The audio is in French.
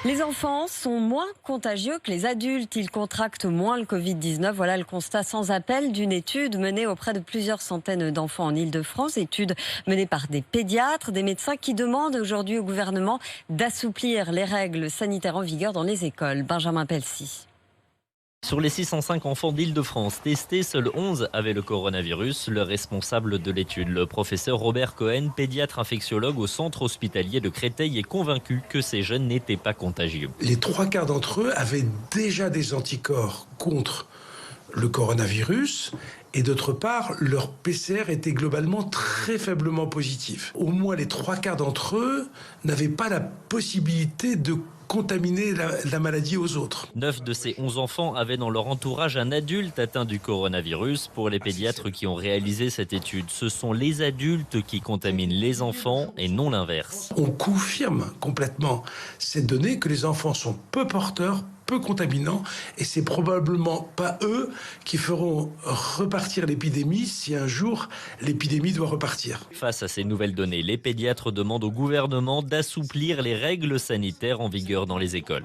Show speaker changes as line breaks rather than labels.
Les enfants sont moins contagieux que les adultes. Ils contractent moins le Covid-19. Voilà le constat sans appel d'une étude menée auprès de plusieurs centaines d'enfants en Île-de-France. Étude menée par des pédiatres, des médecins qui demandent aujourd'hui au gouvernement d'assouplir les règles sanitaires en vigueur dans les écoles. Benjamin Pelsi.
Sur les 605 enfants d'Île-de-France testés, seuls 11 avaient le coronavirus. Le responsable de l'étude, le professeur Robert Cohen, pédiatre infectiologue au centre hospitalier de Créteil, est convaincu que ces jeunes n'étaient pas contagieux.
Les 3/4 d'entre eux avaient déjà des anticorps contre le coronavirus et d'autre part, leur PCR était globalement très faiblement positif. Au moins les 3/4 d'entre eux n'avaient pas la possibilité de contaminer la maladie aux autres.
9 de ces 11 enfants avaient dans leur entourage un adulte atteint du coronavirus. Pour les pédiatres qui ont réalisé cette étude, ce sont les adultes qui contaminent les enfants et non l'inverse.
On confirme complètement cette donnée que les enfants sont peu porteurs, peu contaminants, et c'est probablement pas eux qui feront repartir l'épidémie si un jour l'épidémie doit repartir.
Face à ces nouvelles données, les pédiatres demandent au gouvernement d'assouplir les règles sanitaires en vigueur dans les écoles.